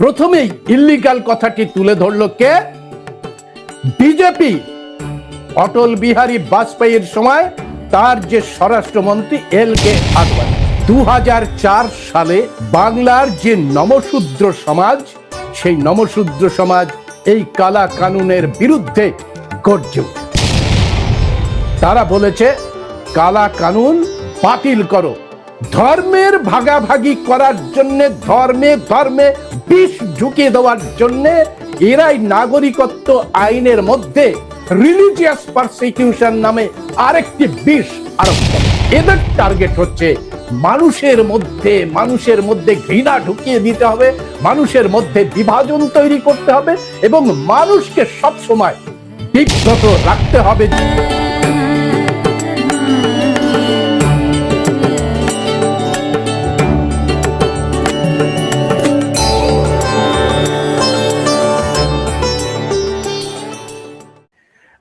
প্রথমেই ইল্লিগাল কথাটি তুলে ধরলো কে? বিজেপি। অটল বিহারী বাজপেয়ীর সময় তার যে স্বরাষ্ট্রমন্ত্রী এল.কে. আদবানি 2004 সালে বাংলার যে নমশূদ্র সমাজ, সেই নমশূদ্র সমাজ এই কালা কানুনের বিরুদ্ধে গর্জে ওঠে। তারা বলেছে কালা কানুন বাতিল করো। ধর্মের ভাগাভাগি করার জন্য, ধর্মে ধর্মে বিষ ঢুকিয়ে দেওয়ার জন্য এরাই নাগরিকত্ব আইনের মধ্যে রিলিজিয়াস পারসিকিউশন নামে আরেকটি বিষ আরোপ করে। এদের টার্গেট হচ্ছে মানুষের মধ্যে ঘৃণা ঢুকিয়ে দিতে হবে, মানুষের মধ্যে বিভাজন তৈরি করতে হবে এবং মানুষকে সবসময় বিব্রত রাখতে হবে।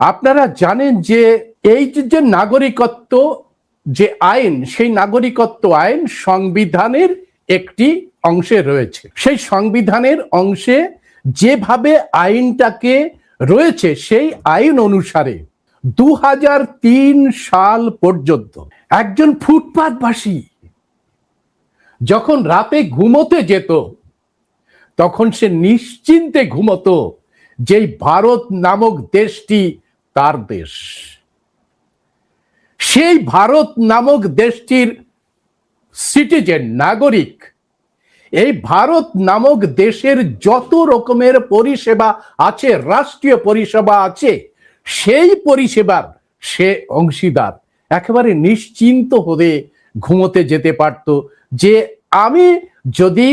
আপনারা জানেন যে এই যে নাগরিকত্ব যে আইন, সেই নাগরিকত্ব আইন সংবিধানের একটি অংশে রয়েছে। সেই সংবিধানের অংশে যেভাবে আইনটাকে রয়েছে, সেই আইন অনুসারে 2003 সাল পর্যন্ত একজন ফুটপাতবাসী যখন রাতে ঘুমোতে যেত, তখন সে নিশ্চিন্তে ঘুমোতো যেই ভারত নামক দেশটি তার দেশ। সেই ভারত নামক দেশটির সিটিজেন, নাগরিক, এই ভারত নামক দেশের যত রকমের পরিষেবা আছে, রাষ্ট্রীয় পরিষেবা আছে, সেই পরিষেবার সে অংশীদার। একেবারে নিশ্চিন্ত হয়ে ঘুমোতে যেতে পারত যে আমি যদি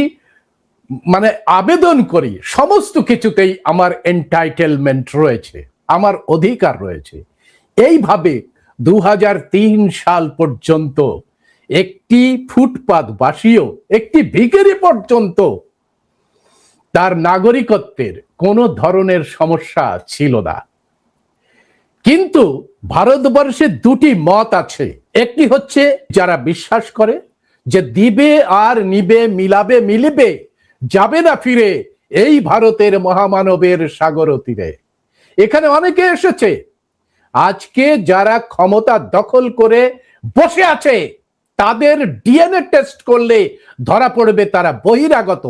আবেদন করি, সমস্ত কিছুতেই আমার এন্টাইটেলমেন্ট রয়েছে, আমার অধিকার রয়েছে। এইভাবে 2003 সাল পর্যন্ত একটি ফুটপাতবাসীও, একটি ভিখারি পর্যন্ত তার নাগরিকত্বের কোনো ধরনের সমস্যা ছিল না। কিন্তু ভারতবর্ষে দুটি মত আছে। একটি হচ্ছে যারা বিশ্বাস করে যে দিবে আর নিবে, মিলাবে মিলিবে, যাবে না ফিরে এই ভারতের মহামানবের সাগর তীরে। এখানে অনেকে এসেছে, আজকে যারা ক্ষমতা দখল করে বসে আছে তাদের ডিএনএ টেস্ট করলে ধরা পড়বে তারা বহিরাগত।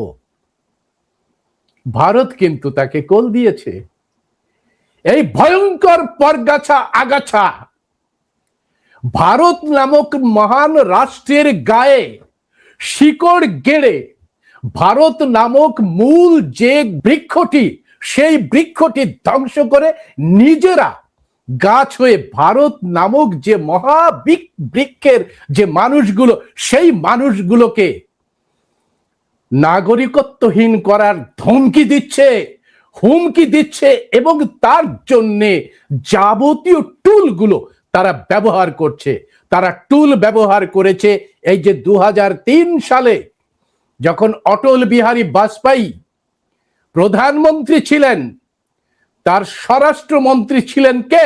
ভারত কিন্তু তাকে কোল দিয়েছে। এই ভয়ঙ্কর পরগাছা আগাছা ভারত নামক মহান রাষ্ট্রের গায়ে শিকড় গেড়ে ভারত নামক মূল যে বৃক্ষটি, সেই বৃক্ষটি ধ্বংস করে নিজেরা গাছ হয়ে ভারত নামক যে মহা বৃক্ষের যে মানুষগুলো, সেই মানুষগুলোকে নাগরিকত্বহীন করার ধমকি দিচ্ছে, হুমকি দিচ্ছে এবং তার জন্যে যাবতীয় টুলগুলো তারা ব্যবহার করছে। তারা টুল ব্যবহার করেছে এই যে 2003 সালে যখন অটল বিহারী বাজপেয়ী প্রধানমন্ত্রী ছিলেন, তার স্বরাষ্ট্রমন্ত্রী ছিলেন কে?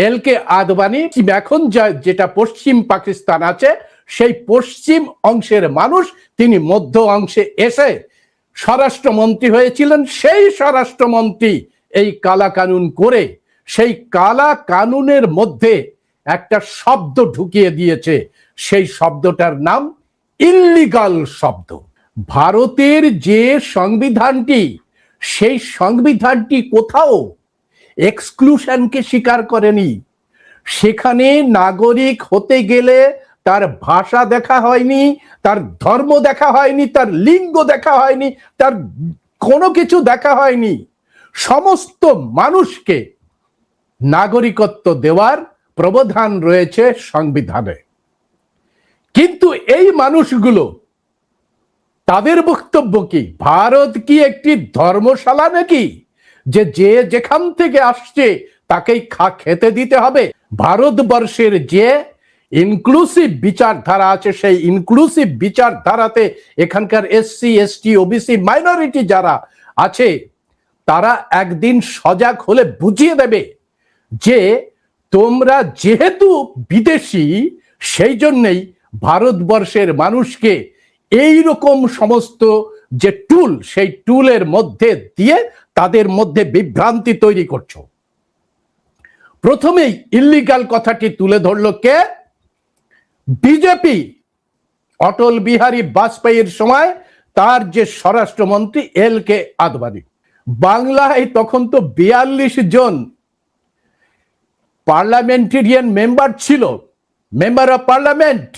এল.কে. আদবানি। এখন যেটা পশ্চিম পাকিস্তান আছে, সেই পশ্চিম অংশের মানুষ, তিনি মধ্য অংশে এসে স্বরাষ্ট্রমন্ত্রী হয়েছিলেন। সেই স্বরাষ্ট্রমন্ত্রী এই কালা কানুন করে সেই কালা কানুনের মধ্যে একটা শব্দ ঢুকিয়ে দিয়েছে। সেই শব্দটার নাম ইল্লিগাল শব্দ। ভারতের যে সংবিধানটি, সেই সংবিধানটি কোথাও এক্সক্লুশনকে স্বীকার করেনি। সেখানে নাগরিক হতে গেলে তার ভাষা দেখা হয়নি, তার ধর্ম দেখা হয়নি, তার লিঙ্গ দেখা হয়নি, তার কোনো কিছু দেখা হয়নি। সমস্ত মানুষকে নাগরিকত্ব দেওয়ার প্রবধান রয়েছে সংবিধানে। কিন্তু এই মানুষগুলো, তাদের বক্তব্য কি? ভারত কি একটি ধর্মশালা নাকি যে যেখান থেকে আসছে তাকেই খেতে দিতে হবে? ভারতবর্ষের যে ইনক্লুসিভ বিচারধারা আছে, সেই ইনক্লুসিভ বিচারধারাতে এখানকার এসসি, এসটি, ওবিসি মাইনরিটি যারা আছে, তারা একদিন সজাগ হলে বুঝিয়ে দেবে যে তোমরা যেহেতু বিদেশি, সেই জন্যই ভারতবর্ষের মানুষকে এই রকম সমস্ত যে টুল, সেই টুলের মধ্যে দিয়ে তাদের মধ্যে বিভ্রান্তি তৈরি করছো। প্রথমেই ইল্লিগাল কথাটি তুলে ধরলো কে? বিজেপি। অটল বিহারী বাজপেয়ীর সময় তার যে স্বরাষ্ট্রমন্ত্রী LK আদবানি। বাংলায় তখন তো 42 জন পার্লামেন্টেরিয়ান মেম্বার ছিল, মেম্বার অফ পার্লামেন্ট।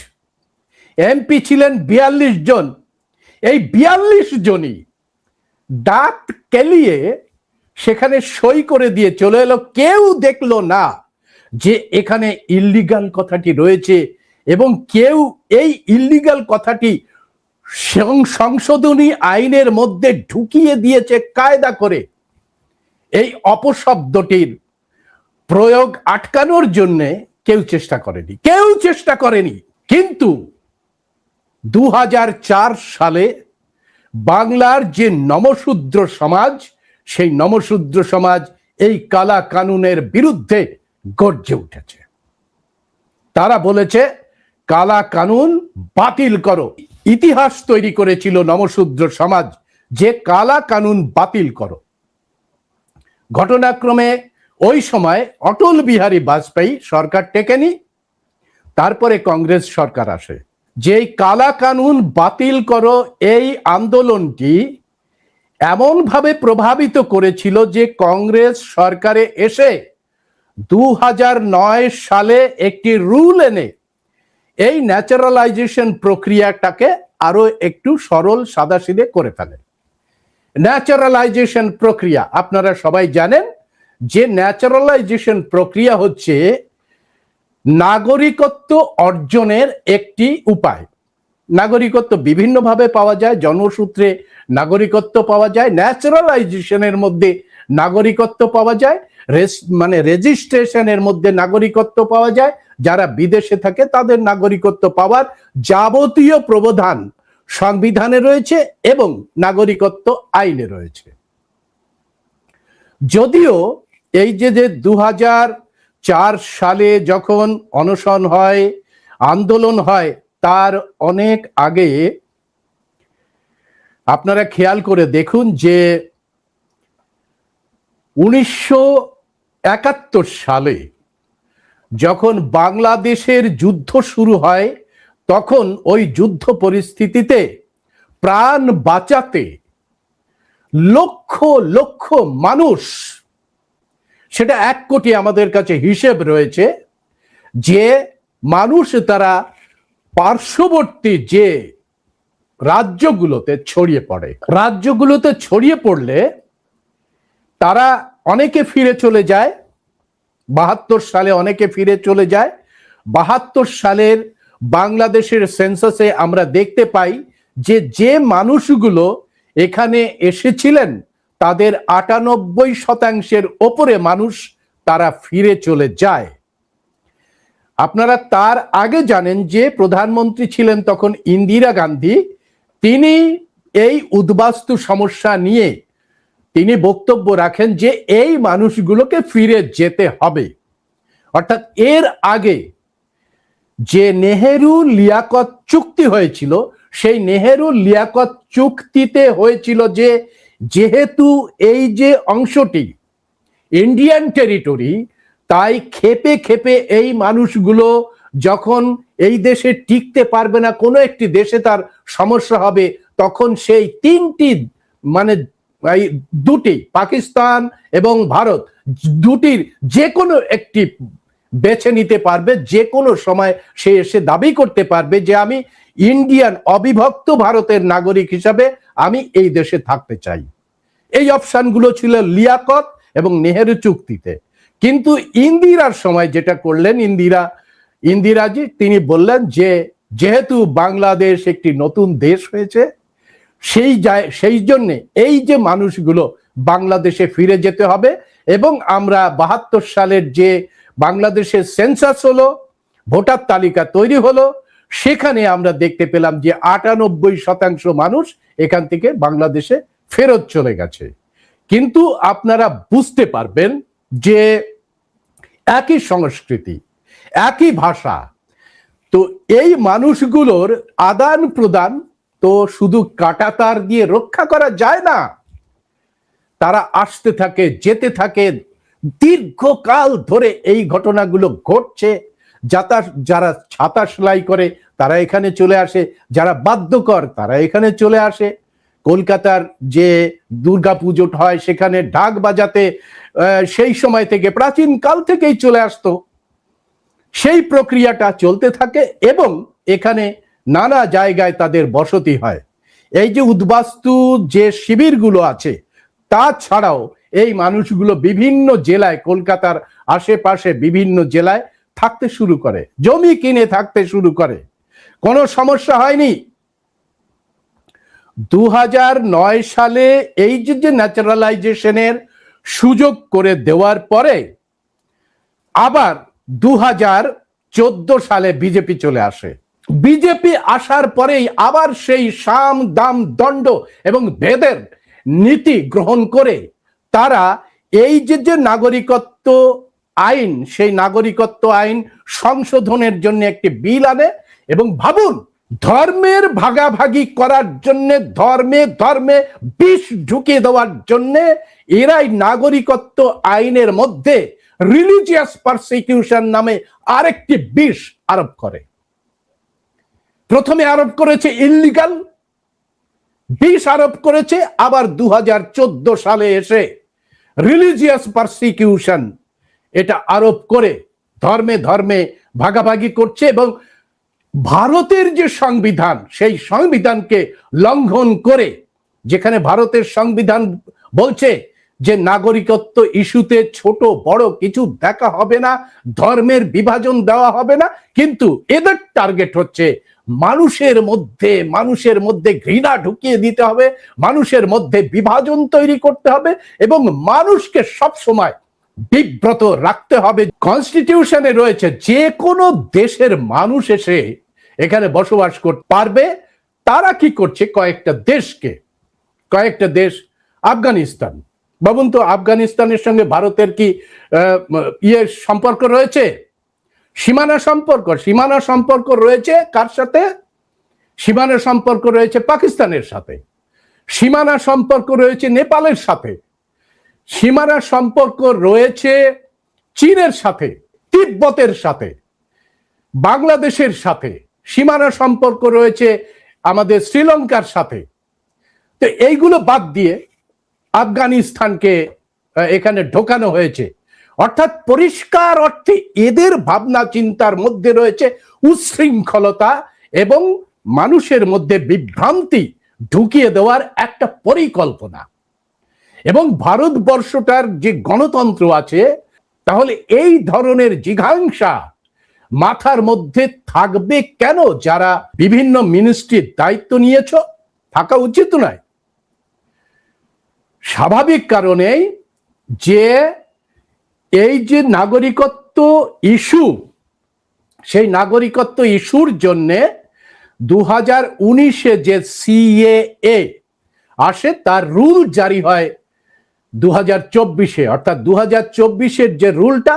MP ছিলেন 42 জন। এই 42 জনই ডাক কেলিয়ে সেখানে সই করে দিয়ে চলে এলো। কেউ দেখলো না যে এখানে ইল্লিগাল কথাটি রয়েছে, এবং কেউ এই ইল্লিগাল কথাটি সংশোধনী আইনের মধ্যে ঢুকিয়ে দিয়েছে কায়দা করে। এই অপশব্দটির প্রয়োগ আটকানোর জন্য কেউ চেষ্টা করেনি। কিন্তু 2004 সালে বাংলার যে নমশূদ্র সমাজ, সেই নমশূদ্র সমাজ এই কালা কানুনের বিরুদ্ধে গর্জে উঠেছে। তারা বলেছে কালা কানুন বাতিল করো। ইতিহাস তৈরি করেছিল নমশূদ্র সমাজ যে কালা কানুন বাতিল করো। ঘটনাক্রমে ওই সময় অটল বিহারী বাজপেয়ী সরকার টেকেনি, তারপরে কংগ্রেস সরকার আসে। যেই কালা কানুন বাতিল করো এই আন্দোলনটি এমন ভাবে প্রভাবিত করেছিল যে কংগ্রেস সরকারে এসে 2009 সালে একটি রুল এনে এই ন্যাচারালাইজেশন প্রক্রিয়াটাকে আরো একটু সরল সাদাসিধে করে ফেলে। ন্যাচারালাইজেশন প্রক্রিয়া আপনারা সবাই জানেন যে ন্যাচারালাইজেশন প্রক্রিয়া হচ্ছে নাগরিকত্ব অর্জনের একটি উপায়। নাগরিকত্ব বিভিন্নভাবে পাওয়া যায়, জন্মসূত্রে নাগরিকত্ব পাওয়া যায়, ন্যাচারালাইজেশনের মধ্যে নাগরিকত্ব পাওয়া যায়, মানে রেজিস্ট্রেশনের মধ্যে নাগরিকত্ব পাওয়া যায়। যারা বিদেশে থাকে তাদের নাগরিকত্ব পাওয়ার যাবতীয় প্রবিধান সংবিধানে রয়েছে এবং নাগরিকত্ব আইনে রয়েছে। যদিও এই যে 2004 সালে যখন অনশন হয়, আন্দোলন হয়, তার অনেক আগে আপনারা খেয়াল করে দেখুন যে 1971 সালে যখন বাংলাদেশের যুদ্ধ শুরু হয়, তখন ওই যুদ্ধ পরিস্থিতিতে প্রাণ বাঁচাতে লক্ষ লক্ষ মানুষ, সেটা 1 কোটি আমাদের কাছে হিসেব রয়েছে, যে মানুষ তারা পার্শ্ববর্তী যে রাজ্যগুলোতে ছড়িয়ে পড়ে। রাজ্যগুলোতে ছড়িয়ে পড়লে তারা অনেকে ফিরে চলে যায়। 72 সালে অনেকে ফিরে চলে যায়। 72 সালের বাংলাদেশের সেন্সাসে আমরা দেখতে পাই যে যে মানুষগুলো এখানে এসেছিলেন তাদের 98% ওপরে মানুষ তারা ফিরে চলে যায়। আপনারা তার আগে জানেন যে প্রধানমন্ত্রী ছিলেন তখন ইন্দিরা গান্ধী। তিনি এই উদ্বাস্তু সমস্যা নিয়ে তিনি বক্তব্য রাখেন যে এই মানুষগুলোকে ফিরে যেতে হবে। অর্থাৎ এর আগে যে নেহেরু লিয়াকত চুক্তি হয়েছিল, সেই নেহেরু লিয়াকত চুক্তিতে হয়েছিল যে যেহেতু এই যে অংশটি ইন্ডিয়ান টেরিটরি, তাই খেপে খেপে এই মানুষগুলো যখন এই দেশে টিকতে পারবে না, কোনো একটি দেশে তার সমস্যা হবে, তখন সেই 3টি মানে দুটি, পাকিস্তান এবং ভারত, দুটির যে কোনো একটি বেছে নিতে পারবে। যে কোনো সময় সে এসে দাবি করতে পারবে যে আমি ইন্ডিয়ান অবিভক্ত ভারতের নাগরিক হিসাবে আমি এই দেশে থাকতে চাই। এই অপশনগুলো ছিল লিয়াকত এবং নেহেরু চুক্তিতে। কিন্তু ইন্দিরার সময় যেটা করলেন ইন্দিরাজি, তিনি বললেন যে যেহেতু বাংলাদেশ একটি নতুন দেশ হয়েছে, সেই জন্য এই যে মানুষগুলো বাংলাদেশে ফিরে যেতে হবে। এবং আমরা 72 সালের যে বাংলাদেশের সেন্সাস হলো, ভোটার তালিকা তৈরি হলো, সেখানে আমরা দেখতে পেলাম যে 98% মানুষ এখান থেকে বাংলাদেশে ফেরত চলে গেছে। কিন্তু আপনারা বুঝতে পারবেন যে একই সংস্কৃতি, একই ভাষা, তো এই মানুষগুলোর আদান প্রদান তো শুধু কাঁটাতার দিয়ে রক্ষা করা যায় না। তারা আসতে থাকে, যেতে থাকে, দীর্ঘকাল ধরে এই ঘটনাগুলো ঘটছে। যারা ছাতা সেলাই করে তারা এখানে চলে আসে, যারা বাদ্যকর তারা এখানে চলে আসে। কলকাতার যে দুর্গাপুজো হয় সেখানে ঢাক বাজাতে সেই সময় থেকে, প্রাচীন কাল থেকেই চলে আসতো। সেই প্রক্রিয়াটা চলতে থাকে এবং এখানে নানা জায়গায় তাদের বসতি হয়। এই যে উদ্বাস্তু যে শিবিরগুলো আছে, তাছাড়াও এই মানুষগুলো বিভিন্ন জেলায়, কলকাতার আশেপাশে বিভিন্ন জেলায় থাকতে শুরু করে, জমি কিনে থাকতে শুরু করে। কোনো সমস্যা হয়নি। 2009 সালে এই যে ন্যাচারালাইজেশনের সুযোগ করে দেওয়ার পরে আবার 2014 সালে বিজেপি চলে আসে। বিজেপি আসার পরেই আবার সেই সাম দাম দণ্ড এবং ভেদের নীতি গ্রহণ করে তারা এই যে নাগরিকত্ব আইন, সেই নাগরিকত্ব আইন সংশোধনের জন্য একটি বিল আনে। এবং ভাবুন, ধর্মের ভাগাভাগি করার জন্য, ধর্মে ধর্মে বিষ ঢুকিয়ে দেওয়ার জন্য এরাই নাগরিকত্ব আইনের মধ্যে রিলিজিয়াস পারসিকিউশন নামে আরেকটি বিষ আরোপ করে। প্রথমে আরোপ করেছে ইল্লিগাল, বিষ আরোপ করেছে, আবার 2014 সালে এসে রিলিজিয়াস পারসিকিউশন এটা আরোপ করে ধর্মে ধর্মে ভাগাভাগি করছে। এবং ভারতের যে সংবিধান, সেই সংবিধানকে লঙ্ঘন করে, যেখানে ভারতের সংবিধান বলছে যে নাগরিকত্ব ইস্যুতে ছোট বড় কিছু দেখা হবে না, ধর্মের বিভাজন দেওয়া হবে না, কিন্তু এদের টার্গেট হচ্ছে মানুষের মধ্যে ঘৃণা ঢুকিয়ে দিতে হবে, মানুষের মধ্যে বিভাজন তৈরি করতে হবে এবং মানুষকে সব সময় বিব্রত রাখতে হবে। কনস্টিটিউশনে রয়েছে যে কোনো দেশের মানুষ এসে এখানে বসবাস করতে পারবে। তারা কি করছে, কয়েকটা দেশ, আফগানিস্তান, ভাবুন তো, আফগানিস্তানের সঙ্গে ভারতের কি সম্পর্ক রয়েছে? সীমানা সম্পর্ক রয়েছে কার সাথে? সীমানা সম্পর্ক রয়েছে পাকিস্তানের সাথে, সীমানা সম্পর্ক রয়েছে নেপালের সাথে, সীমানা সম্পর্ক রয়েছে চীনের সাথে, তিব্বতের সাথে, বাংলাদেশের সাথে, সীমানা সম্পর্ক রয়েছে আমাদের শ্রীলঙ্কার সাথে। তো এইগুলো বাদ দিয়ে আফগানিস্তানকে এখানে ঢোকানো হয়েছে। অর্থাৎ পরিষ্কার অর্থে এদের ভাবনা চিন্তার মধ্যে রয়েছে উচ্ছৃঙ্খলতা এবং মানুষের মধ্যে বিভ্রান্তি ঢুকিয়ে দেওয়ার একটা পরিকল্পনা। এবং ভারতবর্ষটার যে গণতন্ত্র আছে, তাহলে এই ধরনের জিঘাংসা মাথার মধ্যে থাকবে কেন? যারা বিভিন্ন মিনিস্ট্রির দায়িত্ব নিয়েছ, থাকা উচিত নয়। স্বাভাবিক কারণেই যে এই যে নাগরিকত্ব ইস্যু, সেই নাগরিকত্ব ইস্যুর জন্যে 2019-এ যে সিএএ আসে, তার রুল জারি হয় 2024-এ। অর্থাৎ 2024-এর যে রুলটা,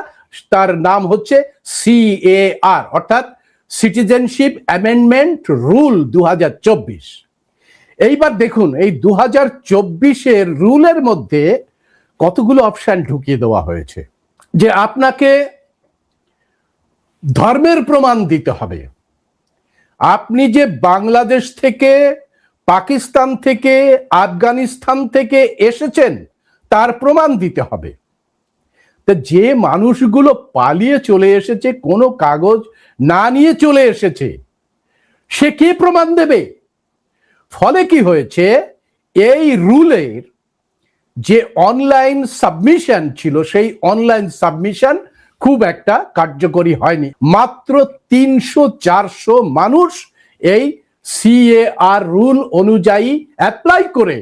তার নাম হচ্ছে সিএআর, অর্থাৎ সিটিজেনশিপ অ্যামেন্ডমেন্ট রুল 2024। এইবার দেখুন, এই 2024-এর রুলের মধ্যে কতগুলো অপশন ঢুকিয়ে দেওয়া হয়েছে যে আপনাকে ধর্মের প্রমাণ দিতে হবে। আপনি যে বাংলাদেশ থেকে, পাকিস্তান থেকে, আফগানিস্তান থেকে এসেছেন তার প্রমাণ দিতে হবে। তো যে মানুষগুলো পালিয়ে চলে এসেছে, কোনো কাগজ না নিয়ে চলে এসেছে, সে কি প্রমাণ দেবে? ফলে কি হয়েছে, এই রুলের যে অনলাইন সাবমিশন ছিল, সেই অনলাইন সাবমিশন খুব একটা কার্যকরী হয়নি। মাত্র 300-400 মানুষ এই সিএআর রুল অনুযায়ী অ্যাপ্লাই করে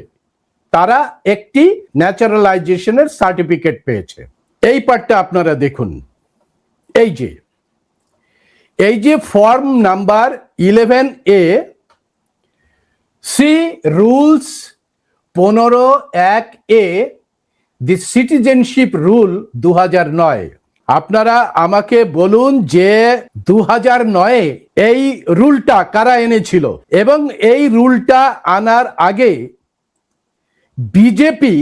তারা একটি ন্যাচারালাইজেশনের সার্টিফিকেট পেয়েছে। এই পার্টটা আপনারা দেখুন। এই যে form number 11A, see rules 15(1)A, the citizenship rule 2009। আপনারা আমাকে বলুন যে 2009-এ এই রুলটা কারা এনেছিল, এবং এই রুলটা আনার আগে বিজেপি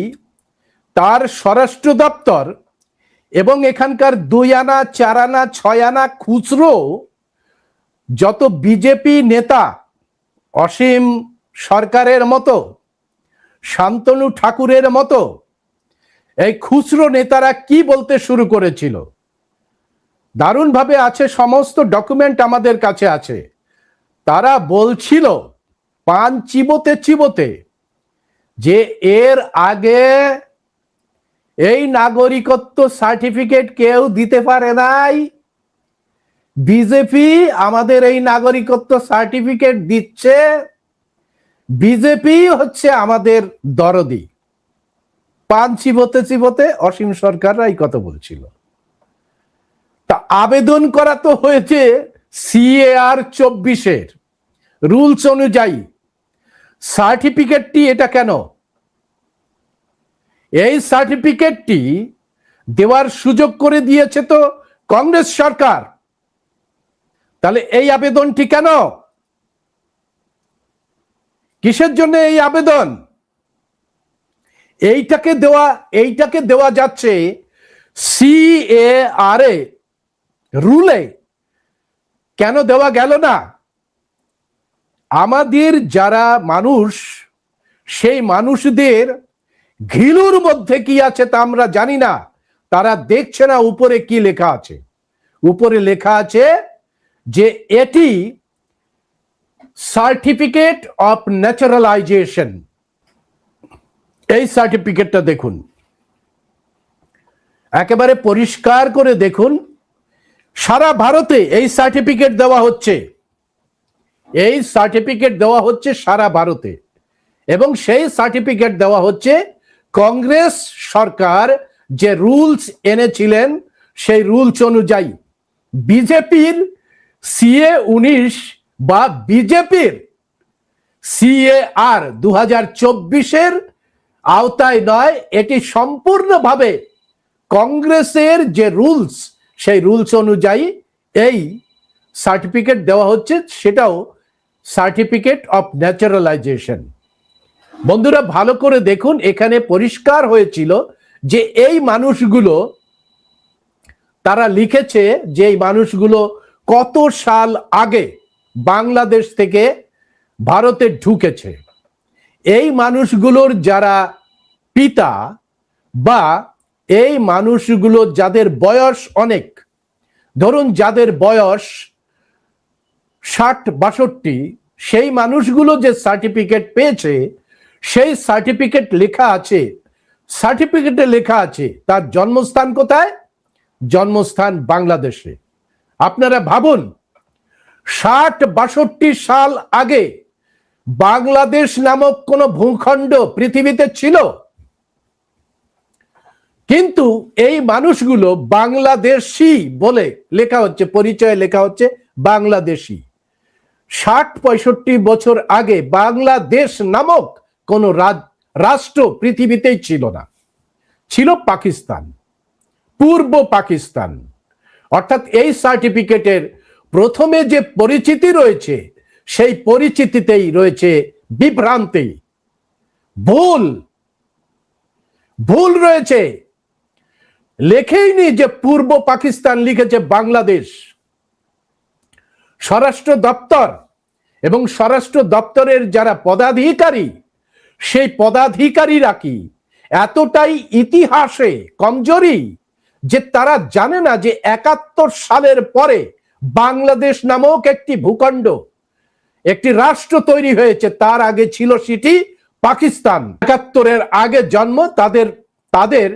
তার স্বরাষ্ট্র দপ্তর এবং এখানকার 2 আনা 4 আনা 6 আনা খুচরো যত বিজেপি নেতা, অসীম সরকারের মতো, শান্তনু ঠাকুরের মতো এই খুচরো নেতারা কি বলতে শুরু করেছিল, দারুণভাবে আছে, সমস্ত ডকুমেন্ট আমাদের কাছে আছে। তারা বলছিল পান চিবোতে চিবোতে যে এর আগে এই নাগরিকত্ব সার্টিফিকেট কেউ দিতে পারে নাই, বিজেপি আমাদের এই নাগরিকত্ব সার্টিফিকেট দিচ্ছে, বিজেপি হচ্ছে আমাদের দরদি। পান চিবোতে চিবোতে অসীম সরকাররা এই কথা বলছিল। তা আবেদন করা তো হয়েছে CAR 24-এর রুলস অনুযায়ী। সার্টিফিকেটটি এটা কেন? এই সার্টিফিকেটটি দেওয়ার সুযোগ করে দিয়েছে তো কংগ্রেস সরকার। তাহলে এই আবেদনটি কেন? কিসের জন্য এই আবেদন? এইটাকে দেওয়া যাচ্ছে CAR রুলে, কেন দেওয়া গেল না? আমাদের যারা মানুষ, সেই মানুষদের ঘিলুর মধ্যে কি আছে তা আমরা জানি না। তারা দেখছে না উপরে কি লেখা আছে। উপরে লেখা আছে যে এটি সার্টিফিকেট অফ ন্যাচারালাইজেশন। এই সার্টিফিকেটটা দেখুন, একেবারে পরিষ্কার করে দেখুন। সারা ভারতে এই সার্টিফিকেট দেওয়া হচ্ছে, এই সার্টিফিকেট দেওয়া হচ্ছে সারা ভারতে, এবং সেই সার্টিফিকেট দেওয়া হচ্ছে কংগ্রেস সরকার যে রুলস এনেছিলেন সেই রুলস অনুযায়ী। বিজেপির CA-19 বা বিজেপির CAR 2024-এর আওতায় নয়, এটি সম্পূর্ণভাবে কংগ্রেসের যে রুলস, সেই রুলস অনুযায়ী এই সার্টিফিকেট দেওয়া হচ্ছে, সেটাও সার্টিফিকেট অফ ন্যাচারালাইজেশন। বন্ধুরা ভালো করে দেখুন, এখানে পরিষ্কার হয়েছিল যে এই মানুষগুলো, তারা লিখেছে যে এই মানুষগুলো কত সাল আগে বাংলাদেশ থেকে ভারতে ঢুকেছে। এই মানুষগুলোর যারা পিতা বা এই মানুষগুলো যাদের বয়স অনেক, ধরুন যাদের বয়স 60-62, সেই মানুষগুলো যে সার্টিফিকেট পেয়েছে, সেই সার্টিফিকেটে লেখা আছে তার জন্মস্থান কোথায়? জন্মস্থান বাংলাদেশে। আপনারা ভাবুন, 60-62 সাল আগে বাংলাদেশ নামক কোন ভূখণ্ড পৃথিবীতে ছিল? কিন্তু এই মানুষগুলো বাংলাদেশি বলে লেখা হচ্ছে, পরিচয় লেখা হচ্ছে বাংলাদেশি। 60-65 বছর আগে বাংলাদেশ নামক কোন রাষ্ট্র পৃথিবীতেই ছিল না, ছিল পাকিস্তান, পূর্ব পাকিস্তান। অর্থাৎ এই সার্টিফিকেটের প্রথমে যে পরিচিতি রয়েছে, সেই পরিচিতিতেই রয়েছে বিভ্রান্তি, ভুল রয়েছে। লেখেইনি যে পূর্ব পাকিস্তান, লিখেছে বাংলাদেশ। স্বরাষ্ট্র দপ্তর এবং স্বরাষ্ট্র দপ্তরের যারা পদাধিকারী, সেই পদাধিকারীরা কি এতটাই ইতিহাসে কমজোরি যে তারা জানে না যে 71 সালের পরে বাংলাদেশ নামক একটি ভূখণ্ড, একটি রাষ্ট্র তৈরি হয়েছে, তার আগে ছিল সেটি পাকিস্তান। 71-এর আগে জন্ম, তাদের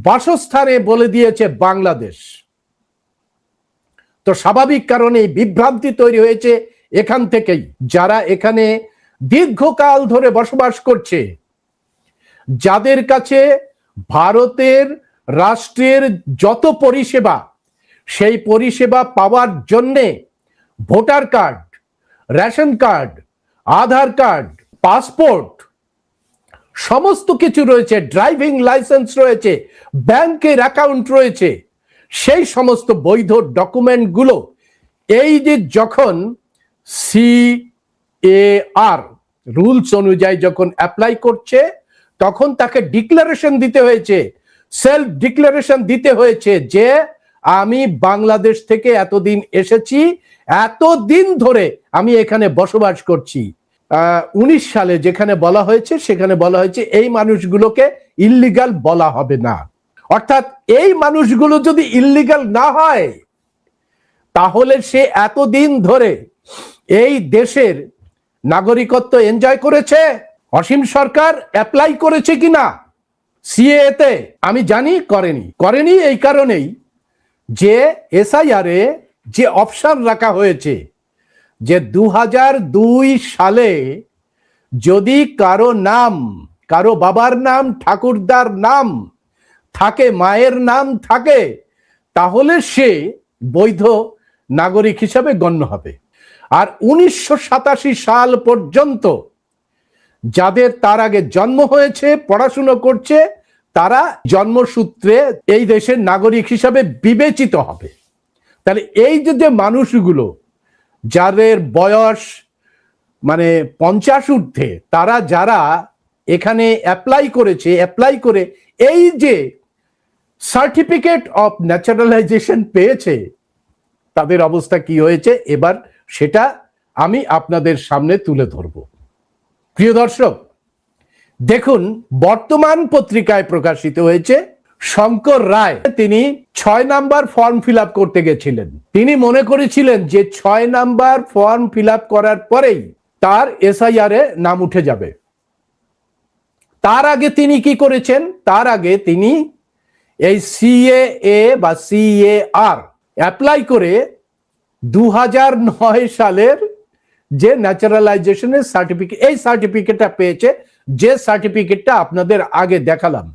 বাসস্থানে বলে দিয়েছে বাংলাদেশ। তো স্বাভাবিক কারণে বিভ্রান্তি তৈরি হয়েছে এখান থেকেই। যারা এখানে দীর্ঘকাল ধরে বসবাস করছে, যাদের কাছে ভারতের রাষ্ট্রের যত পরিষেবা, সেই পরিষেবা পাওয়ার জন্যে ভোটার কার্ড, রেশন কার্ড, আধার কার্ড, পাসপোর্ট, সমস্ত কিছু রয়েছে, ড্রাইভিং লাইসেন্স রয়েছে, ব্যাংকের অ্যাকাউন্ট রয়েছে, সেই সমস্ত বৈধ ডকুমেন্টগুলো এই যে যখন CAR রুলস অনুযায়ী যখন অ্যাপ্লাই করছে, তখন তাকে ডিক্লারেশন দিতে হয়েছে, সেলফ ডিক্লারেশন দিতে হয়েছে যে আমি বাংলাদেশ থেকে এতদিন এসেছি, এতদিন ধরে আমি এখানে বসবাস করছি। 19 সালে যেখানে বলা হয়েছে, সেখানে বলা হয়েছে এই মানুষগুলোকে ইল্লিগাল বলা হবে না। অর্থাৎ এই মানুষগুলো যদি ইল্লিগাল না হয়, তাহলে সে এতদিন ধরে এই দেশের নাগরিকত্ব এনজয় করেছে। অসীম সরকার অ্যাপ্লাই করেছে কিনা সিএতে আমি জানি করেনি এই কারণেই যে SIR এ যে অপশন রাখা হয়েছে যে 2002 সালে যদি কারো নাম, কারো বাবার নাম, ঠাকুরদার নাম থাকে, মায়ের নাম থাকে, তাহলে সে বৈধ নাগরিক হিসাবে গণ্য হবে। আর 1987 সাল পর্যন্ত যাদের তার আগে জন্ম হয়েছে, পড়াশুনো করছে, তারা জন্মসূত্রে এই দেশের নাগরিক হিসাবে বিবেচিত হবে। তাহলে এই যে মানুষগুলো যাদের বয়স মানে 50 ঊর্ধ্বে, তারা যারা এখানে অ্যাপ্লাই করেছে, অ্যাপ্লাই করে এই যে সার্টিফিকেট অফ ন্যাচারালাইজেশন পেয়েছে, তাদের অবস্থা কি হয়েছে এবার সেটা আমি আপনাদের সামনে তুলে ধরব। প্রিয় দর্শক, দেখুন বর্তমান পত্রিকায় প্রকাশিত হয়েছে, শঙ্কর রায় তিনি 6 নাম্বার ফর্ম ফিল আপ করতে গেছিলেন। তিনি মনে করেছিলেন যে 6 নাম্বার ফর্ম ফিল আপ করার পরেই তার SIR এ নাম উঠে যাবে। তার আগে তিনি কি করেছেন? তার আগে তিনি এই CAA বা CAR অ্যাপ্লাই করে 2009 সালের যে ন্যাচারালাইজেশনের সার্টিফিকেট, এই সার্টিফিকেটটা পেয়েছে, যে সার্টিফিকেটটা আপনাদের আগে দেখালাম।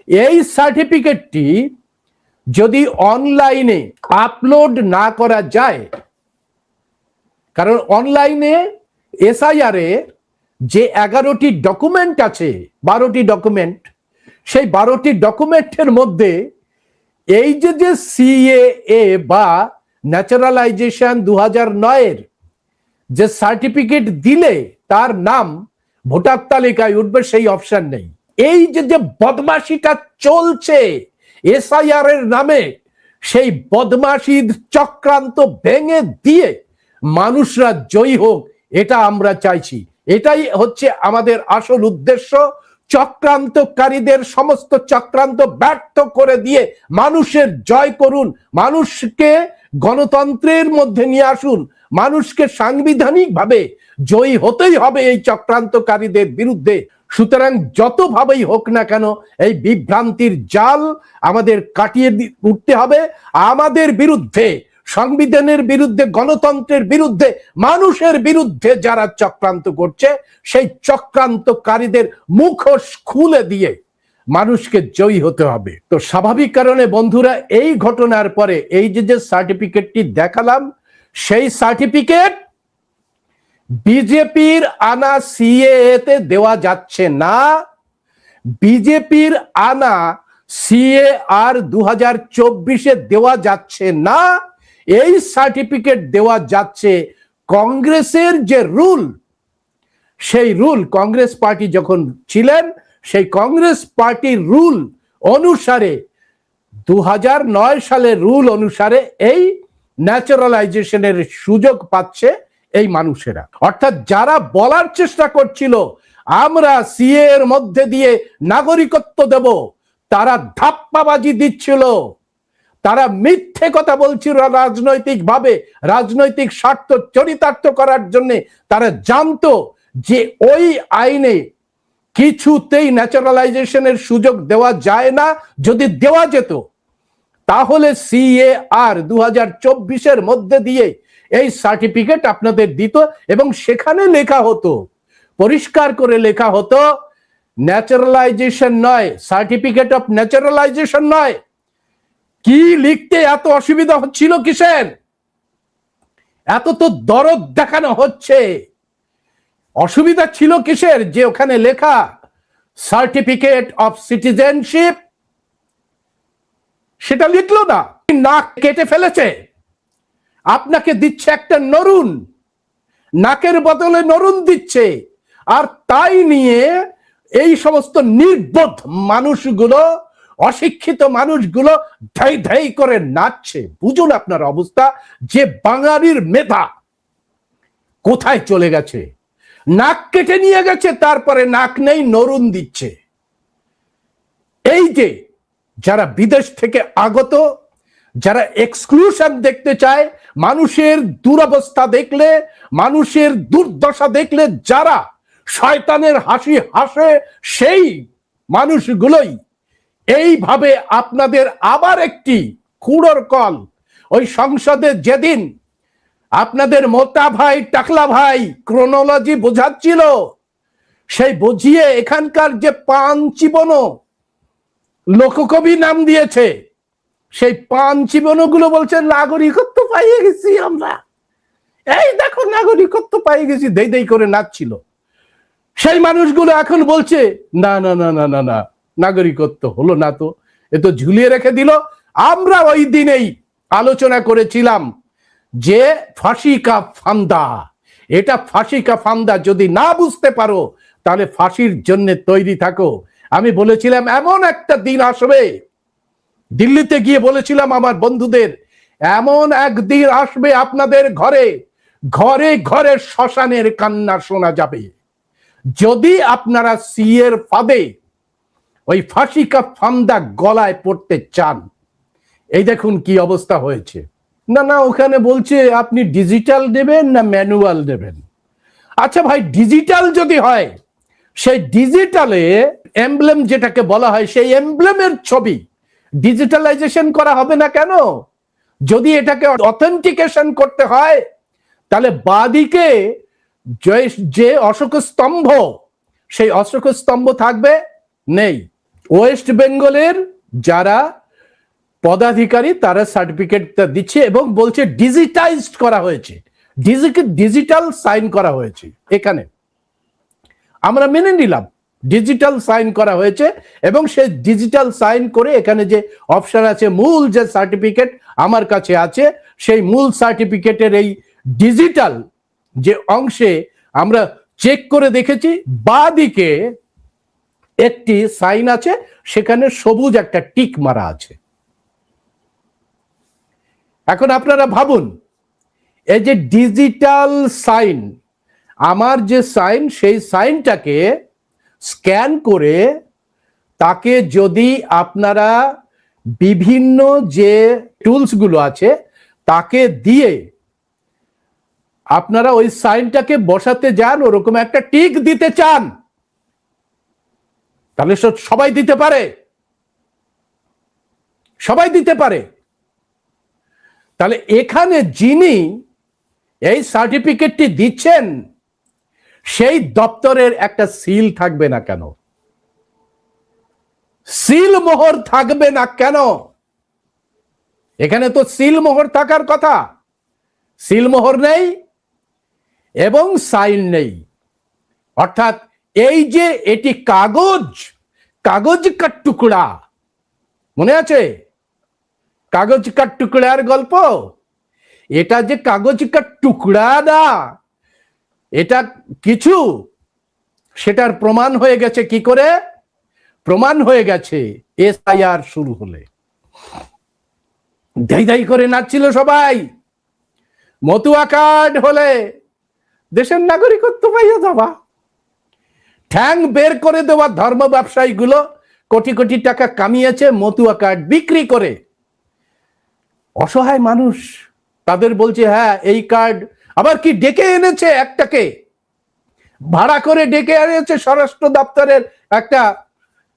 এই সার্টিফিকেটটি যদি অনলাইনে আপলোড না করা যায়, কারণ অনলাইনে SIR এ যে 11টি ডকুমেন্ট আছে, 12টি ডকুমেন্ট, সেই 12টি ডকুমেন্টের মধ্যে এই যে CAA বা ন্যাচারালাইজেশন 2009-এর যে সার্টিফিকেট দিলে তার নাম ভোটার তালিকায় উঠবে, সেই অপশন নেই। এই যে বদমাশিটা চলছে SIR এর নামে, সেই বদমাশির চক্রান্ত ভেঙে দিয়ে মানুষরা জয়ী হোক, এটা আমরা চাইছি। এটাই হচ্ছে আমাদের আসল উদ্দেশ্য। চক্রান্তকারীদের সমস্ত চক্রান্ত ব্যর্থ করে দিয়ে মানুষের জয় করুন, মানুষকে গণতন্ত্রের মধ্যে নিয়ে আসুন, মানুষকে সাংবিধানিকভাবে জয়ী হতেই হবে এই চক্রান্তকারীদের বিরুদ্ধে। সুতরাং যতভাবেই হোক না কেন এই বিভ্রান্তির জাল আমাদের কাটিয়ে উঠতে হবে। আমাদের বিরুদ্ধে, সংবিধানের বিরুদ্ধে, গণতন্ত্রের বিরুদ্ধে, মানুষের বিরুদ্ধে যারা চক্রান্ত করছে, সেই চক্রান্তকারীদের মুখোশ খুলে দিয়ে মানুষকে জয়ী হতে হবে। তো স্বাভাবিক কারণে বন্ধুরা, এই ঘটনার পরে এই যে সার্টিফিকেটটি দেখালাম, সেই সার্টিফিকেট বিজেপির আনা CAA-তে দেওয়া যাচ্ছে না। বিজেপির আনা CAR 2024-এ দেওয়া যাচ্ছে না। এই সার্টিফিকেট দেওয়া যাচ্ছে কংগ্রেসের যে রুল, সেই রুল কংগ্রেস পার্টি যখন ছিলেন, সেই কংগ্রেস পার্টির রুল অনুসারে 2009 সালের রুল অনুসারে এই ন্যাচারালাইজেশনের সুযোগ পাচ্ছে এই মানুষেরা। অর্থাৎ যারা বলার চেষ্টা করছিল আমরা CAA এর মধ্যে দিয়ে নাগরিকত্ব দেব, তারা ধাপ্পাবাজি দিচ্ছিল, তারা মিথ্যে কথা বলছিল রাজনৈতিকভাবে, রাজনৈতিক স্বার্থ চরিতার্থ করার জন্য। তারা জানতো যে ওই আইনে কিছুতেই ন্যাচারালাইজেশনের সুযোগ দেওয়া যায় না। যদি দেওয়া যেত তাহলে CAR 2024-এর মধ্যে দিয়ে এই সার্টিফিকেট আপনাদের দিত এবং সেখানে লেখা হতো, পরিষ্কার করে লেখা হতো, ন্যাচারালাইজেশন নয়, সার্টিফিকেট অফ ন্যাচারালাইজেশন নয়। কি লিখতে এত অসুবিধা হচ্ছিল কিসের? এত তো দরদ দেখানো হচ্ছে, অসুবিধা ছিল কিসের? যে ওখানে লেখা সার্টিফিকেট অফ সিটিজেনশিপ, সেটা লিখলো না, নাক কেটে ফেলেছে, আপনাকে দিচ্ছে একটা নরুন, নাকের বদলে নরুন দিচ্ছে, আর তাই নিয়ে এই সমস্ত নির্বোধ মানুষগুলো, অশিক্ষিত মানুষগুলো ধাই ধাই করে নাচছে। বুঝুন আপনার অবস্থা, যে বাঙালির মেধা কোথায় চলে গেছে। নাক কেটে নিয়ে গেছে, তারপরে নাক নেই, নরুন দিচ্ছে। এই যে যারা বিদেশ থেকে আগত, যারা এক্সক্লুশন দেখতে চায়, মানুষের দুরবস্থা দেখলে, মানুষের দুর্দশা দেখলে যারা শয়তানের হাসি হাসে, সেই মানুষগুলোই এইভাবে আপনাদের আবার একটি কুড়োর কল। ওই সংসদে যেদিন আপনাদের মোটা ভাই, টাকলা ভাই ক্রোনোলজি বোঝাচ্ছিল, সেই বুঝিয়ে এখানকার যে পাঞ্চিবন লোককবি নাম দিয়েছে, সেই পাঞ্চিবন গুলো বলছে নাগরিকত্ব পাইয়ে গেছি আমরা, এই দেখো নাগরিকত্ব পাইয়ে গেছি, দেই দেই করে নাচছিল। সেই মানুষগুলো এখন বলছে না না না না না না, নাগরিকত্ব হলো না, তো এ তো ঝুলিয়ে রেখে দিল। আমরা ওই দিনেই আলোচনা করেছিলাম যে ফাঁসি কা ফান্দা, এটা ফাঁসি কা ফান্দা, যদি না বুঝতে পারো তাহলে ফাঁসির জন্য তৈরি থাকো। আমি বলেছিলাম এমন একটা দিন আসবে, দিল্লিতে গিয়ে বলেছিলাম আমার বন্ধুদের, এমন একদিন আসবে আপনাদের ঘরে ঘরে ঘরে শ্মশানের কান্না শোনা যাবে, যদি আপনারা সিএর ফাঁদে ওই ফাঁসি কা ফান্দা গলায় পড়তে চান। এই দেখুন কি অবস্থা হয়েছে। না না, ওখানে বলছে আপনি ডিজিটাল দেবেন না ম্যানুয়াল দেবেন। আচ্ছা ভাই, ডিজিটাল যদি হয়, সেই ডিজিটালে এমব্লেম যেটাকে বলা হয়, সেই এমব্লেমের ছবি ডিজিটালাইজেশন করা হবে না কেন? যদি এটাকে অথেন্টিকেশন করতে হয়, তাহলে বাদিকে যে অশোক স্তম্ভ, সেই অশোক স্তম্ভ থাকবে, নেই। ওয়েস্ট বেঙ্গলের যারা পদাধিকারী তারা সার্টিফিকেটটা দিচ্ছে এবং বলছে ডিজিটাইজড করা হয়েছে, ডিজিটাল সাইন করা হয়েছে। এখানে আমরা মেনে নিলাম ডিজিটাল সাইন করা হয়েছে, এবং সে ডিজিটাল সাইন করে এখানে যে অপশন আছে, মূল যে সার্টিফিকেট আমার কাছে আছে, সেই মূল সার্টিফিকেটের এই ডিজিটাল যে অংশে আমরা চেক করে দেখেছি, বাদিকে একটি সাইন আছে, সেখানে সবুজ একটা টিক মারা আছে। এখন আপনারা ভাবুন, এই যে ডিজিটাল সাইন, আমার যে সাইন, সেই সাইনটাকে স্ক্যান করে তাকে যদি আপনারা বিভিন্ন যে টুলসগুলো আছে তাকে দিয়ে আপনারা ওই সাইনটাকে বসাতে যান, ওরকম একটা টিক দিতে চান, তাহলে সবাই দিতে পারে, সবাই দিতে পারে। তাহলে এখানে যিনি এই সার্টিফিকেটটি দিচ্ছেন, সেই দপ্তরের একটা সিল থাকবে না কেন? সিল মোহর থাকবে না কেন? এখানে তো সিল মোহর থাকার কথা, সিল মোহর নেই এবং সাইন নেই। অর্থাৎ এই যে এটি কাগজ, কাগজ কা টুকরা, মনে আছে কাগজ কা টুকরার গল্প? এটা যে কাগজ কা টুকরা না, এটা কিছু, সেটার প্রমাণ হয়ে গেছে। কি করে প্রমাণ হয়ে গেছে? এসআইআর শুরু হলে ধাই ধাই করে নাচছিল সবাই, মতুয়া কার্ড হলে দেশের নাগরিকত্ব পাইয়া যাবা। ঠ্যাং বের করে দেওয়া ধর্ম ব্যবসায়ীগুলো কোটি কোটি টাকা কামিয়েছে মতুয়া কার্ড বিক্রি করে। অসহায় মানুষ তাদের বলছে হ্যাঁ এই কার্ড, আবার কি ডেকে এনেছে একটাকে, ভাড়া করে ডেকে এনেছে স্বরাষ্ট্র দপ্তরের একটা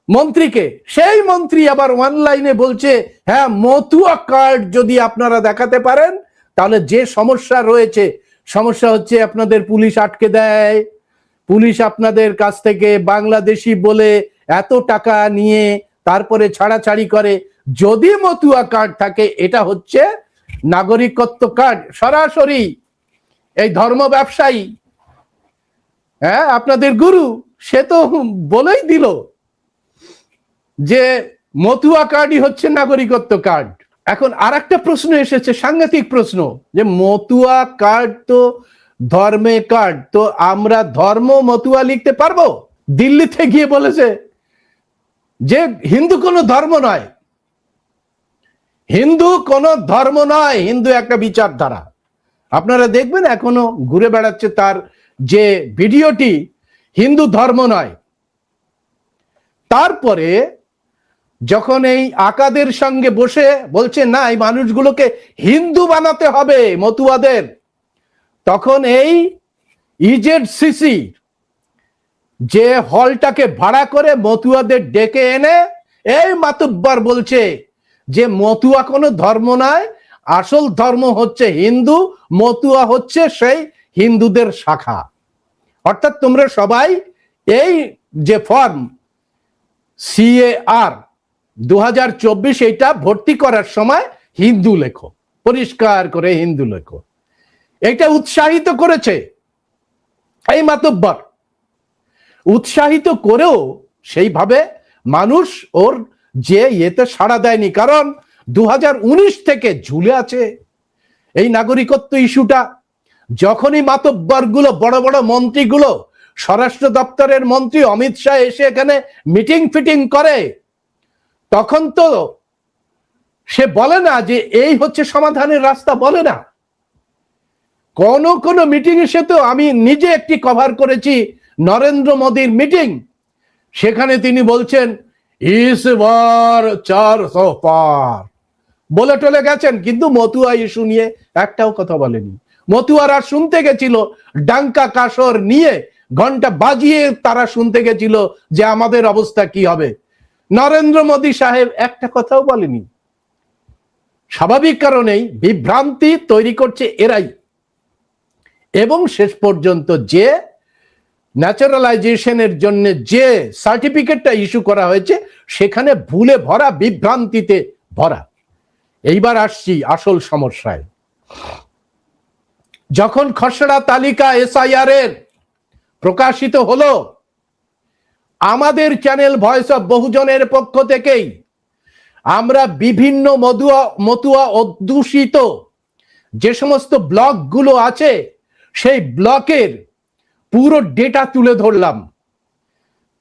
মন্ত্রীকে, সেই মন্ত্রী আবার অনলাইনে বলছে হ্যাঁ মতুয়া কার্ড যদি আপনারা দেখাতে পারেন তাহলে যে সমস্যা রয়েছে, সমস্যা হচ্ছে আপনাদের পুলিশ আটকে দেয়, পুলিশ আপনাদের কাছ থেকে বাংলাদেশি বলে এত টাকা নিয়ে তারপরে ছাড়াছাড়ি করে। যদি মতুয়া কার্ড থাকে, এটা হচ্ছে নাগরিকত্ব কার্ড। সরাসরি এই ধর্ম ব্যবসায়ী, হ্যাঁ আপনাদের গুরু, সে তো বলেই দিল যে মতুয়া কার্ডই হচ্ছে নাগরিকত্ব কার্ড। এখন আর একটা প্রশ্ন এসেছে, সাংঘাতিক প্রশ্ন, যে মতুয়া কার্ড তো ধর্মে কার্ড, তো আমরা ধর্ম মতুয়া লিখতে পারবো? দিল্লিতে গিয়ে বলেছে যে হিন্দু কোনো ধর্ম নয়, হিন্দু কোনো ধর্ম নয়, হিন্দু একটা বিচারধারা। আপনারা দেখবেন এখনো ঘুরে বেড়াচ্ছে তার যে ভিডিওটি, হিন্দু ধর্ম নয়। তারপরে যখন এই আকাদের সঙ্গে বসে বলছে না এই মানুষগুলোকে হিন্দু বানাতে হবে মতুয়াদের, তখন এই ইজেডসিসি যে হলটাকে ভাড়া করে মতুয়াদের ডেকে এনে এই মাতুব্বর বলছে যে মতুয়া কোনো ধর্ম নয়, আসল ধর্ম হচ্ছে হিন্দু, মতুয়া হচ্ছে সেই হিন্দুদের শাখা। অর্থাৎ তোমরা সবাই এই যে ফর্ম CAR 2024 এইটা ভর্তি করার সময় হিন্দু লেখো, পরিষ্কার করে হিন্দু লেখো। এটা উৎসাহিত করেছে এই মাতব্বর, উৎসাহিত করেও সেইভাবে মানুষ ওর যে ইয়েতে সাড়া দেয়নি, কারণ 2019 থেকে ঝুলে আছে এই নাগরিকত্ব ইস্যুটা। যখনই মাতব্বর গুলো, বড় বড় মন্ত্রীগুলো, স্বরাষ্ট্র দপ্তরের মন্ত্রী অমিত শাহ এসে এখানে মিটিং ফিটিং করে, তখন তো সে বলে না যে এই হচ্ছে সমাধানের রাস্তা, বলে না। কোন মিটিং এসে তো আমি নিজে একটি কভার করেছি নরেন্দ্র মোদীর মিটিং, সেখানে তিনি বলছেন ইস বার 400 পার বলে টলে গেছেন, কিন্তু মতুয়া ইস্যু নিয়ে একটাও কথা বলেনি। মতুয়ারা শুনতে গেছিল ডাঙ্কা কাসর নিয়ে, ঘন্টা বাজিয়ে তারা শুনতে গেছিল যে আমাদের অবস্থা কি হবে। নরেন্দ্র মোদী সাহেব একটা কথাও বলেনি। স্বাভাবিক কারণেই বিভ্রান্তি তৈরি করছে এরাই, এবং শেষ পর্যন্ত যে ন্যাচারালাইজেশনের জন্য যে সার্টিফিকেটটা ইস্যু করা হয়েছে সেখানে ভুলে ভরা, বিভ্রান্তিতে ভরা। এইবার আসছি আসল সমস্যায়। যখন খসড়া তালিকা SIR এর প্রকাশিত হলো, আমাদের চ্যানেল ভয়েস অফ বহুজনের পক্ষ থেকেই আমরা বিভিন্ন মতুয়া অধ্যুষিত যে সমস্ত ব্লকগুলো আছে সেই ব্লকের পুরো ডেটা তুলে ধরলাম।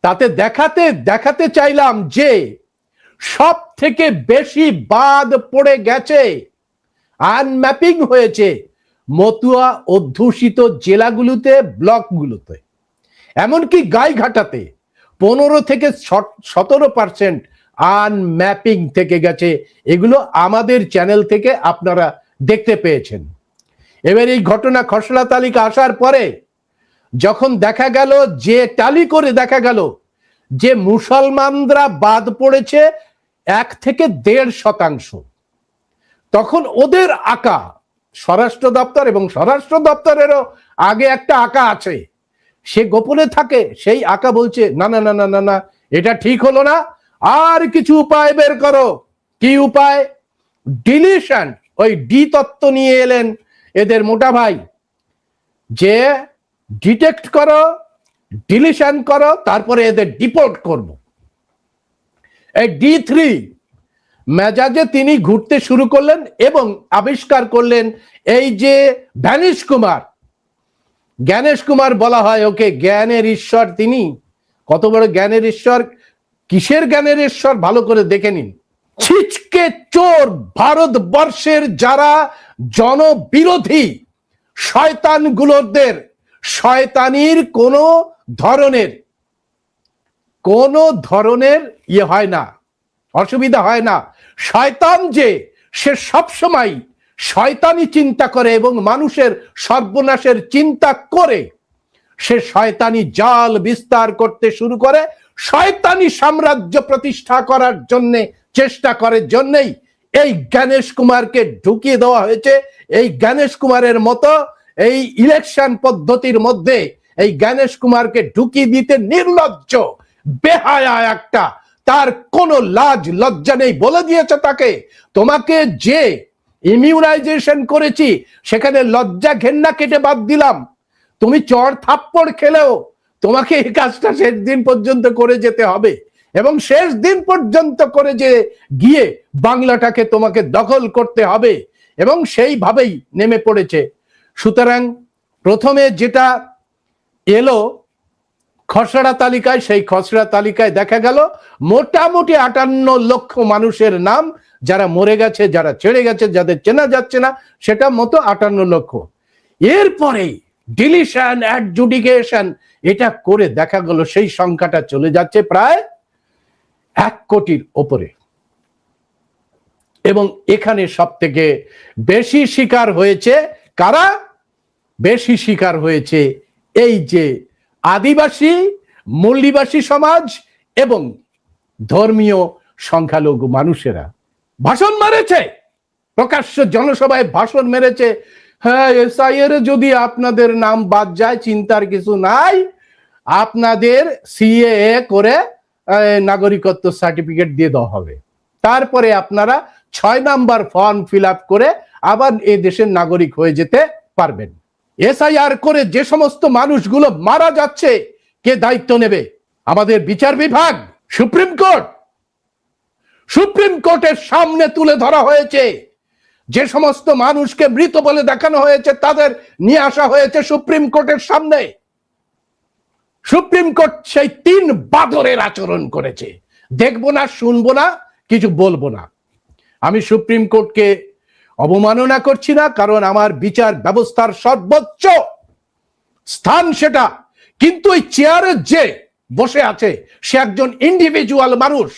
তাতে দেখাতে চাইলাম যে সব থেকে বেশি বাদ পড়ে গেছে, আনম্যাপিং হয়েছে মতুয়া অধ্যুষিত জেলাগুলোতে, ব্লকগুলোতে। এমনকি গাইঘাটাতে 15 থেকে 17% আনম্যাপিং থেকে গেছে। এগুলো আমাদের চ্যানেল থেকে আপনারা দেখতে পেয়েছেন। এবার এই ঘটনা খসড়া তালিকা আসার পরে যখন দেখা গেল, যে টালি করে দেখা গেল যে মুসলমানরা বাদ পড়েছে 1 থেকে 1.5%, তখন ওদের আঁকা স্বরাষ্ট্র দপ্তর, এবং স্বরাষ্ট্র দপ্তরেরও আগে একটা আঁকা আছে, সে গোপনে থাকে, সেই আঁকা বলছে না না না না না না এটা ঠিক হলো না, আর কিছু উপায় বের করো। কি উপায়? ডিলিশন। ওই ডি তত্ত্ব নিয়ে এলেন এদের মোটা ভাই, যে ডিটেক্ট করো, ডিলিশন করো, তারপরে এদের ডিপোর্ট করব। এই D3 মেজাজে তিনি ঘুরতে শুরু করলেন এবং আবিষ্কার করলেন এই যে ভ্যানিশ কুমার, জ্ঞানেশ কুমার বলা হয় ওকে, জ্ঞানের ঈশ্বর তিনি। কত বড় জ্ঞানের ঈশ্বর, কিসের জ্ঞানের ঈশ্বর ভালো করে দেখে নিন। ছিচকে চোর ভারতবর্ষের যারা জনবিরোধী শয়তানগুলোদের শয়তানির কোনো ধরনের ইয়ে হয় না, অসুবিধা হয় না। শয়তান যে সে সবসময় শয়তানি চিন্তা করে এবং মানুষের সর্বনাশের চিন্তা করে সে শয়তানি জাল বিস্তার করতে শুরু করে, শয়তানি সাম্রাজ্য প্রতিষ্ঠা করার জন্য চেষ্টা করে। জন্যই এই জ্ঞানেশ কুমারকে ঢুকিয়ে দেওয়া হয়েছে। এই জ্ঞানেশ কুমারের মতো এই ইলেকশন পদ্ধতির মধ্যে এই জ্ঞানেশ কুমারকে ঢুকিয়ে দিতে নির্লজ্জ বেহায়া একটা, তার কোনো লাজ লজ্জা নেই। বলে দিয়েছে তাকে, তোমাকে যে ইমিউনাইজেশন করেছি সেখানে লজ্জা ঘেন্না কেটে বাদ দিলাম, তুমি চড় থাপ্পড় খেলেও তোমাকে এই কাজটা শেষ দিন পর্যন্ত করে যেতে হবে। এবং শেষ দিন পর্যন্ত করে যে গিয়ে বাংলাটাকে তোমাকে দখল করতে হবে, এবং সেইভাবেই নেমে পড়েছে। সুতরাং প্রথমে যেটা এলো খসড়া তালিকায়, সেই খসড়া তালিকায় দেখা গেল মোটামুটি 58 লক্ষ মানুষের নাম, যারা মরে গেছে, যারা ছেড়ে গেছে, যাদের চেনা যাচ্ছে না, সেটা মতো 58 লক্ষ। এরপরে ডিলিশন, অ্যাডজুডিকেশন, এটা করে দেখা গেল সেই সংখ্যাটা চলে যাচ্ছে প্রায় 1 কোটির ওপরে। এবং এখানে সব থেকে বেশি শিকার হয়েছে কারা? বেশি শিকার হয়েছে এই যে আদিবাসী, মূল্যবাসী সমাজ এবং ধর্মীয় সংখ্যালঘু মানুষেরা। ভাষণ মেরেছে, প্রকাশ্য জনসভায় ভাষণ মেরেছে, হ্যাঁ এসআইআর যদি আপনাদের নাম বাদ যায় চিন্তার কিছু নাই, আপনাদের সিএএ করে নাগরিকত্ব সার্টিফিকেট দিয়ে দেওয়া হবে, তারপরে আপনারা 6 নাম্বার ফর্ম ফিল আপ করে আবার এই দেশের নাগরিক হয়ে যেতে পারবেন। এসআইআর করে যে সমস্ত মানুষগুলো মারা যাচ্ছে, কে দায়িত্ব নেবে? আমাদের বিচার বিভাগ, সুপ্রিম কোর্ট। সুপ্রিম কোর্টের সামনে তুলে ধরা হয়েছে, যে সমস্ত মানুষকে মৃত বলে দেখানো হয়েছে তাদের নিয়ে আসা হয়েছে সুপ্রিম কোর্টের সামনে। সুপ্রিম কোর্ট সেই 3 বাদরের আচরণ করেছে। দেখবো না, শুনবো না, কিছু বলবো না। আমি সুপ্রিম কোর্টকে অবমাননা করছি না, কারণ আমার বিচার ব্যবস্থার সর্বোচ্চ স্থান সেটা। কিন্তু ওই চেয়ারে যে বসে আছে সে একজন ইন্ডিভিজুয়াল মানুষ,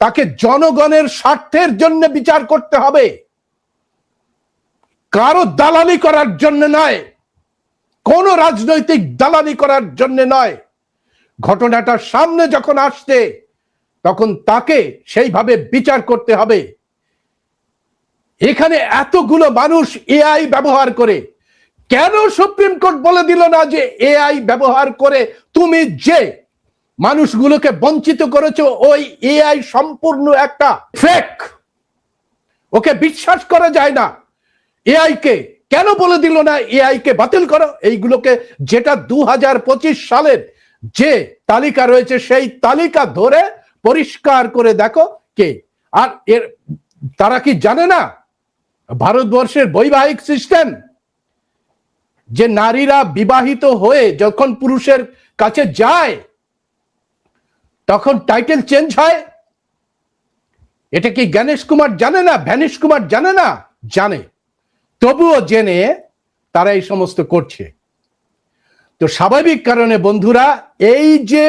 তাকে জনগণের স্বার্থের জন্য বিচার করতে হবে, কারো দালালি করার জন্য নয়, কোন রাজনৈতিক দালালি করার জন্য নয়। ঘটনাটার সামনে যখন আসছে তখন তাকে সেইভাবে বিচার করতে হবে। এখানে এতগুলো মানুষ এআই ব্যবহার করে, কেন সুপ্রিম কোর্ট বলে দিল না যে এআই ব্যবহার করে তুমি যে মানুষগুলোকে বঞ্চিত করেছো ওই এআই সম্পূর্ণ একটা ফেক, ওকে বিশ্বাস করা যায় না। এআই কে কেন বলে দিল না এআই কে বাতিল করো? এইগুলোকে, যেটা 2025 সালের যে তালিকা রয়েছে সেই তালিকা ধরে পরিষ্কার করে দেখো কে। আর এর তারা কি জানে না ভারতবর্ষের বৈবাহিক সিস্টেম, যে নারীরা বিবাহিত হয়ে যখন পুরুষের কাছে যায় তখন টাইটেল চেঞ্জ হয়? এটা কি গণেশ কুমার জানে না? ভ্যানিশ কুমার জানে না? জানে, তবুও জেনে তারা এই সমস্ত করছে। তো স্বাভাবিক কারণে বন্ধুরা, এই যে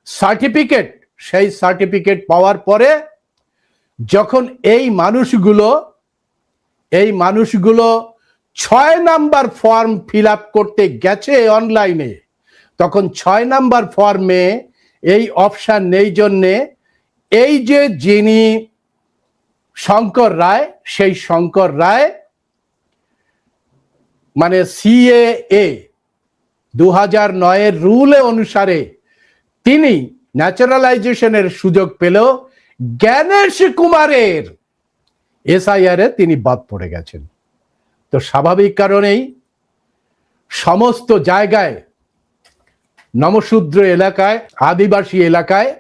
সার্টিফিকেট, সেই সার্টিফিকেট পাওয়ার পরে যখন এই মানুষগুলো 6 নাম্বার ফর্ম ফিল আপ করতে গেছে অনলাইনে, তখন 6 নাম্বার ফর্মে এই অপশন নেই জন্যে এই যে যিনি শঙ্কর রায়, সেই শঙ্কর রায় মানে সিএএ 2009 রুলে অনুসারে তিনি ন্যাচারালাইজেশনের সুযোগ পেলেও গণেশ কুমারের এসআইআর এ তিনি বাদ পড়ে গেছেন। তো স্বাভাবিক কারণেই সমস্ত জায়গায়, নমশূদ্র এলাকায়, আদিবাসী এলাকায়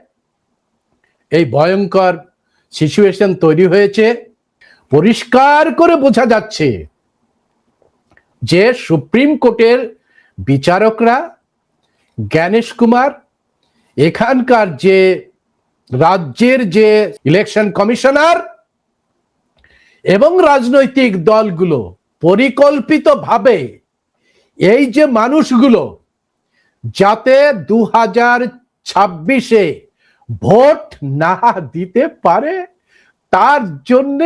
এই ভয়ঙ্কর সিচুয়েশন তৈরি হয়েছে। পরিষ্কার করে বোঝা যাচ্ছে যে সুপ্রিম কোর্টের বিচারকরা, গণেশ কুমার, এখানকার যে রাজ্যের যে ইলেকশন কমিশনার এবং রাজনৈতিক দলগুলো পরিকল্পিতভাবে এই যে মানুষগুলো যাতে 2026-এ ভোট না দিতে পারে তার জন্য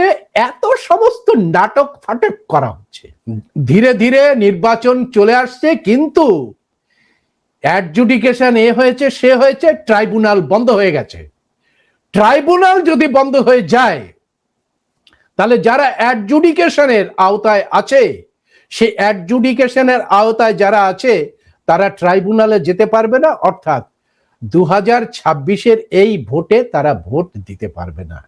এত সমস্ত নাটক ফাটক করা হচ্ছে। ধীরে ধীরে নির্বাচন চলে আসছে, কিন্তু অ্যাডজুডিকেশন হয়েছে, সে হয়েছে, ট্রাইব্যুনাল বন্ধ হয়ে গেছে। ট্রাইব্যুনাল যদি বন্ধ হয়ে যায় তাহলে যারা অ্যাডজুডিকেশনের আওতায় আছে, সেই অ্যাডজুডিকেশনের আওতায় যারা আছে তারা ট্রাইব্যুনালে যেতে পারবে না, অর্থাৎ 2026-এর এই ভোটে তারা ভোট দিতে পারবে না।